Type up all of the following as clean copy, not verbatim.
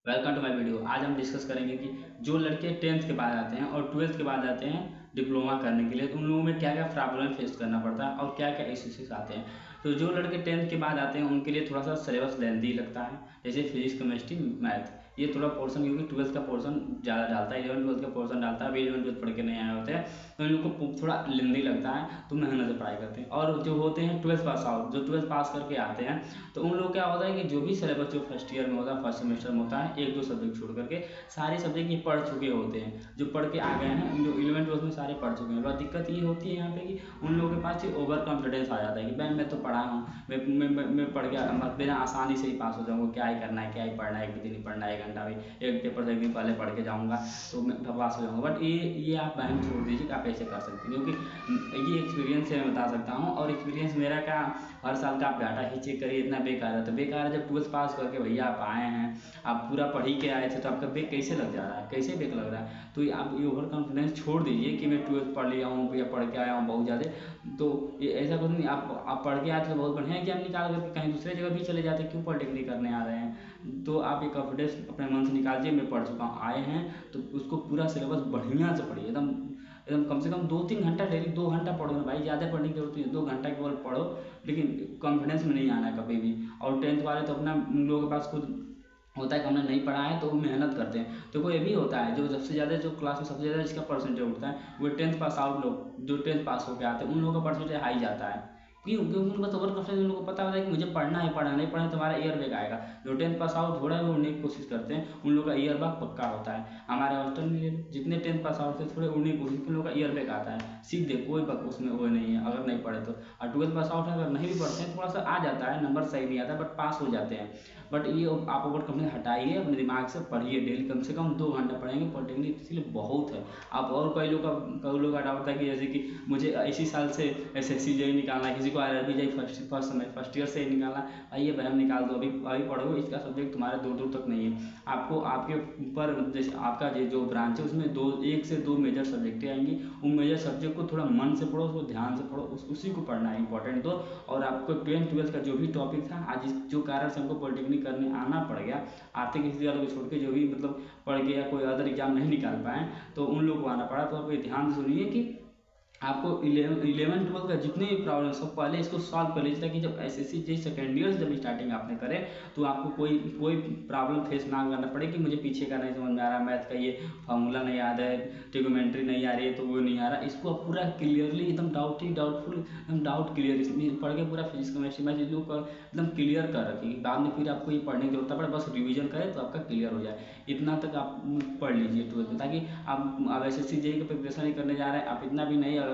Welcome to my video. आज हम discuss करेंगे कि जो लड़के 10th के बाद आते हैं और 12th के बाद आते हैं डिप्लोमा करने के लिए, तो उन लोगों में क्या क्या प्रॉब्लम फेस करना पड़ता है और क्या क्या इश्यूज आते हैं। तो जो लड़के 10th के बाद आते हैं उनके लिए थोड़ा सा सिलेबस लेंथी लगता है, जैसे फिजिक्स, केमिस्ट्री, मैथ, ये थोड़ा पोर्सन, क्योंकि 12th का पोर्सन ज़्यादा डालता है, 11 12 का पोर्सन डालता है। अभी 11 12 पढ़ के नहीं आए होते हैं तो इन लोग को थोड़ा लेंथी लगता है, तो मेहनत से पढ़ाई करते हैं। और जो होते हैं 12th पास आउट, जो 12th पास करके आते हैं, तो उन लोग क्या होता है कि जो भी सिलेबस जो फर्स्ट ईयर में होता है, फर्स्ट सेमेस्टर में होता है, 1 2 सब्जेक्ट छोड़ करके सारे सब्जेक्ट ये पढ़ चुके होते हैं, जो पढ़ के आ गए हैं, जो 11 12 में सारे पढ़ चुके हैं। और दिक्कत ये होती है यहाँ पे कि उन लोगों के पास ओवर कॉन्फिडेंस आ जाता है कि भाई मैं तो पढ़ा हूँ, मैं पढ़ गया, बिना आसानी से ही पास हो जाऊँगा, क्या ही करना है, क्या ही पढ़ना है, एक दिन ही पढ़ना है, 1 घंटा भी एक पेपर से एक दिन पहले पढ़ के जाऊँगा तो मैं पास हो जाऊँगा। बट ये आप बहन छोड़ दीजिए कि आप ऐसे कर सकते हैं, क्योंकि ये एक्सपीरियंस से मैं बता सकता हूँ। और एक्सपीरियंस मेरा क्या, हर साल का आप डाटा ही चेक करिए, इतना बेकार है। तो बेकार है जब 12th पास करके भैया आप आए हैं, आप पूरा पढ़ ही के आए थे, तो आपका बेक कैसे लग जा रहा है, कैसे बेक लग रहा है। तो आप ये ओवर कॉन्फिडेंस छोड़ दीजिए कि मैं 12th पढ़ लिया हूँ या पढ़ के आया हूँ बहुत ज़्यादा। तो ये ऐसा कुछ नहीं, आप पढ़ के आए तो बहुत बढ़िया है कि आप निकाल करके कहीं दूसरे जगह भी चले जाते, क्यों पॉलिटेक्निक करने आ रहे हैं। तो आप ये कॉन्फिडेंस अपने मन से निकालिए, मैं पढ़ चुका हूँ, आए हैं तो उसको पूरा सिलेबस बढ़िया से पढ़िए, एकदम एकदम कम से कम 2 3 घंटा डेली, 2 घंटा पढ़ो ना भाई, ज़्यादा पढ़ने की जरूरत नहीं है, 2 घंटा केवल पढ़ो, लेकिन कॉन्फिडेंस में नहीं आना है कभी भी। और 10th वाले तो अपना, उन लोगों के पास खुद होता है कि हमने नहीं पढ़ा है तो वो मेहनत करते हैं। तो कोई ये भी होता है जो सबसे ज़्यादा, जो क्लास में सबसे ज़्यादा जिसका परसेंटेज उठता है वो 10th पास आउट लोग, जो 10th पास होकर आते हैं उन लोगों का परसेंटेज हाई जाता है। क्यों? क्योंकि उनको तो ओवर कॉन्फिडेंस, उन लोगों को पता होता है कि मुझे पढ़ना है, पढ़ना नहीं पढ़ना तुम्हारा ईयर बैग आएगा। जो 10th पास आउट हो रहा है वो उड़ने की कोशिश करते हैं, उन लोगों का ईयर बैग पक्का होता है। हमारे हॉस्टल में जितने 10th पास आउट थे थोड़े उड़ने की कोशिश, उन लोगों का ईयर बैग आता है सीधे, कोई उसमें वो नहीं है अगर नहीं पढ़े तो। और 12th पास आउट है, अगर नहीं भी पढ़ते हैं थोड़ा सा आ जाता है, नंबर सही नहीं आता बट पास हो जाते हैं। बट ये आप ओवर कॉन्फिडेंस हटाइए, अपने दिमाग से पढ़िए, डेली कम से कम 2 घंटा पढ़ेंगे पॉलिटेक्निक, इसलिए बहुत है। आप और कई लोग का डाउट था कि जैसे कि मुझे इसी साल से एसएससी जेई निकालना है, किसी को आरआरबी जेई फर्स्ट ईयर से ही निकालना है, आइए बहन निकाल दो, अभी अभी पढ़ो, इसका सब्जेक्ट तुम्हारे दूर दूर तक नहीं है। आपको आपके ऊपर जैसे आपका जो ब्रांच है उसमें 1 से 2 मेजर सब्जेक्टें आएंगी, उन मेजर सब्जेक्ट को थोड़ा मन से पढ़ो, उसको ध्यान से पढ़ो, उसी को पढ़ना है, इंपॉर्टेंट दो। और आपको 10th 12th का जो भी टॉपिक था, आज जो कारण से हमको पॉलिटेक्निक करने आना पड़ गया, आर्थिक स्थिति वालों को छोड़ के, जो भी मतलब पढ़ के या कोई अदर एग्जाम नहीं निकाल पाए तो उन लोगों को आना पड़ा। तो आप ये ध्यान से सुनिए कि आपको 11 12 का जितने भी प्रॉब्लम सब पहले इसको सॉल्व कर लीजिए, ताकि जब एसएससी जे सेकेंड ईयर जब स्टार्टिंग आपने करें तो आपको कोई प्रॉब्लम फेस ना करना पड़े कि मुझे पीछे का नहीं समझ में आ रहा, मैथ का ये फार्मूला नहीं याद है, ट्रिग्नोमेट्री नहीं आ रही है तो वो नहीं आ रहा। इसको आप पूरा क्लियरली एकदम डाउटफुल एकदम डाउट क्लियर इसमें पढ़ के पूरा फिजिक्स केमिस्ट्री मैथ चीज़ों को एकदम क्लियर कर रखिए, बाद में फिर आपको ये पढ़ने की जरूरत पड़े, बस रिवीजन करें तो आपका क्लियर हो जाए। इतना तक आप पढ़ लीजिए 12th में, ताकि आप एसएससी जेई का प्रिपरेशन नहीं करने जा रहे हैं, आप इतना भी नहीं अगर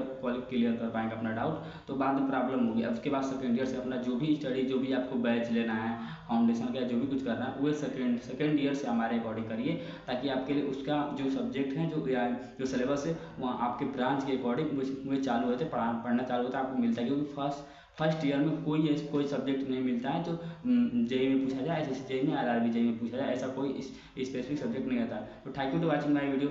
क्लियर कर पाएंगे अपना डाउट तो बाद में प्रॉब्लम होगी। उसके बाद सेकेंड ईयर से अपना जो भी स्टडी, जो भी आपको बैच लेना है फाउंडेशन का, जो भी कुछ करना है वो सेकेंड ईयर से हमारे अकॉर्डिंग करिए, ताकि आपके लिए उसका जो सब्जेक्ट है, जो सिलेबस है वहाँ आपके ब्रांच के अकॉर्डिंग वो चालू होते पढ़ना चालू होता है, आपको मिलता है। क्योंकि फर्स्ट ईयर में कोई सब्जेक्ट नहीं मिलता है जो जेई में पूछा जाए, एसएससी जेई में, आरआरबी जेई में पूछा जाए, ऐसा कोई स्पेसिफिक सब्जेक्ट नहीं आता है। तो thank you to watching my video.